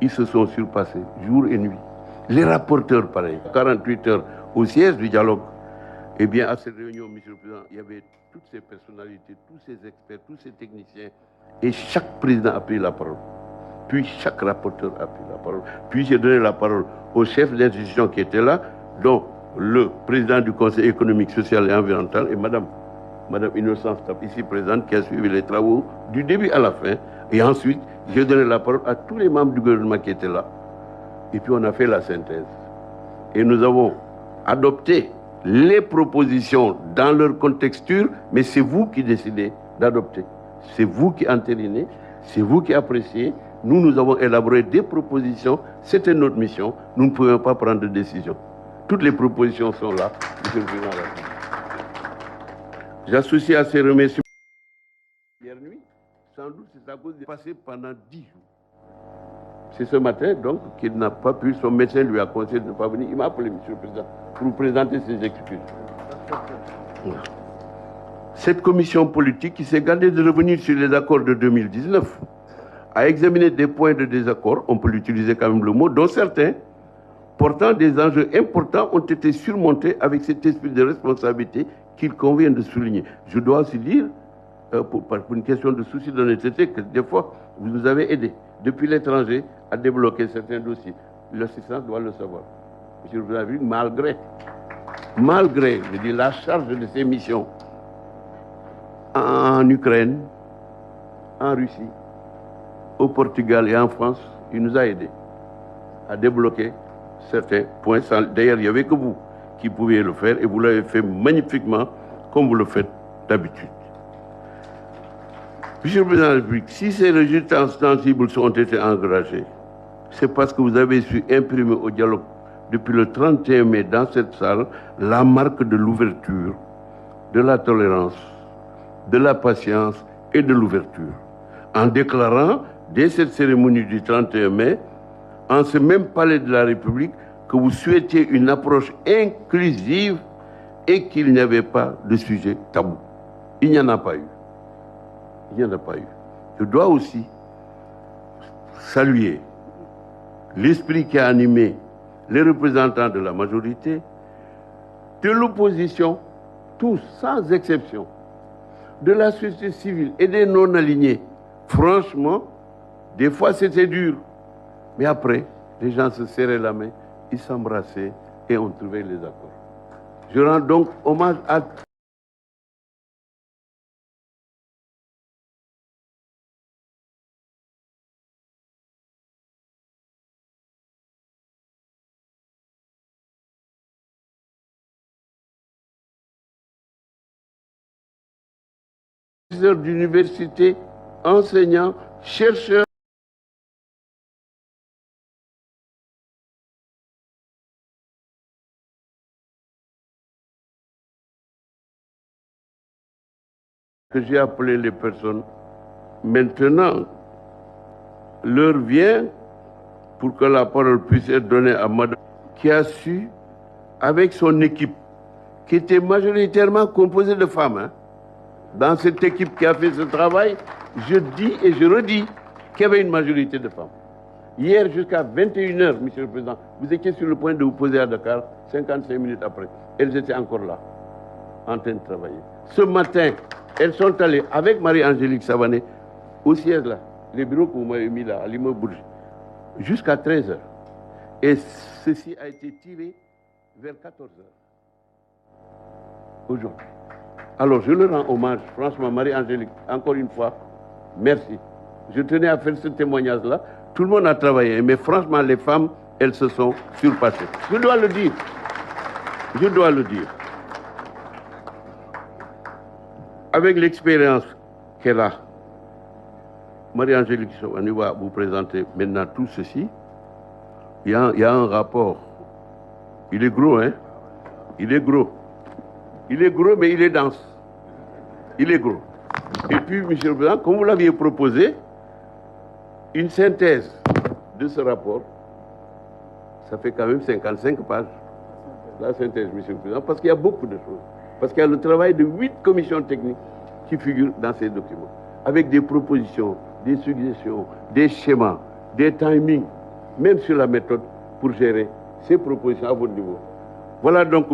ils se sont surpassés, jour et nuit. Les rapporteurs, pareil. 48 heures au siège du dialogue. Eh bien, à cette réunion, Monsieur le Président, il y avait toutes ces personnalités, tous ces experts, tous ces techniciens. Et chaque président a pris la parole. Puis chaque rapporteur a pris la parole. Puis j'ai donné la parole au chef d'institution qui était là, dont le président du Conseil économique, social et environnemental, et Madame Innocence Tap, ici présente, qui a suivi les travaux du début à la fin. Et ensuite, j'ai donné la parole à tous les membres du gouvernement qui étaient là. Et puis on a fait la synthèse. Et nous avons adopté les propositions dans leur contexture, mais c'est vous qui décidez d'adopter. C'est vous qui entérinez, c'est vous qui appréciez. Nous avons élaboré des propositions, c'était notre mission. Nous ne pouvions pas prendre de décision. Toutes les propositions sont là, Monsieur le Président de la République. J'associe à ces remerciements hier nuit, sans doute c'est à cause de passer pendant 10 jours. C'est ce matin, donc, qu'il n'a pas pu, son médecin lui a conseillé de ne pas venir. Il m'a appelé, Monsieur le Président, pour vous présenter ses excuses. Cette commission politique qui s'est gardée de revenir sur les accords de 2019 a examiné des points de désaccord, on peut l'utiliser quand même le mot, dont certains, portant des enjeux importants, ont été surmontés avec cet esprit de responsabilité qu'il convient de souligner. Je dois aussi dire, pour une question de souci d'honnêteté, que des fois, vous nous avez aidés, depuis l'étranger, à débloquer certains dossiers. L'assistance doit le savoir. Monsieur le Président, malgré, je dis, la charge de ces missions en Ukraine, en Russie, au Portugal et en France, il nous a aidés à débloquer certains points. D'ailleurs, il n'y avait que vous qui pouviez le faire et vous l'avez fait magnifiquement comme vous le faites d'habitude. Monsieur le Président de la République, si ces résultats sensibles ont été encouragés, c'est parce que vous avez su imprimer au dialogue depuis le 31 mai dans cette salle la marque de l'ouverture, de la tolérance, de la patience et de l'ouverture. En déclarant, dès cette cérémonie du 31 mai, en ce même palais de la République, que vous souhaitiez une approche inclusive et qu'il n'y avait pas de sujet tabou. Il n'y en a pas eu. Il n'y en a pas eu. Je dois aussi saluer l'esprit qui a animé les représentants de la majorité, de l'opposition, tous, sans exception, de la société civile et des non-alignés. Franchement, des fois c'était dur, mais après, les gens se serraient la main, ils s'embrassaient et on trouvait les accords. Je rends donc hommage à d'université, enseignants, chercheurs. Que j'ai appelé les personnes. Maintenant, l'heure vient pour que la parole puisse être donnée à Madame qui a su, avec son équipe, qui était majoritairement composée de femmes, hein, dans cette équipe qui a fait ce travail, je dis et je redis qu'il y avait une majorité de femmes. Hier, jusqu'à 21h, Monsieur le Président, vous étiez sur le point de vous poser à Dakar, 55 minutes après. Elles étaient encore là, en train de travailler. Ce matin, elles sont allées avec Marie-Angélique Savané au siège là, les bureaux que vous m'avez mis là, à l'immeuble Bourges, jusqu'à 13h. Et ceci a été tiré vers 14h. Aujourd'hui. Alors, je leur rends hommage, franchement, Marie-Angélique, encore une fois, merci. Je tenais à faire ce témoignage-là. Tout le monde a travaillé, mais franchement, les femmes, elles se sont surpassées. Je dois le dire. Je dois le dire. Avec l'expérience qu'elle a, Marie-Angélique Savané va vous présenter maintenant tout ceci. Il y a un rapport. Il est gros, hein? Il est gros. Il est gros, mais il est dense. Il est gros. Et puis, Monsieur le Président, comme vous l'aviez proposé, une synthèse de ce rapport, ça fait quand même 55 pages. La synthèse, Monsieur le Président, parce qu'il y a beaucoup de choses. Parce qu'il y a le travail de 8 commissions techniques qui figurent dans ces documents, avec des propositions, des suggestions, des schémas, des timings. même sur la méthode, pour gérer ces propositions à votre niveau. Voilà donc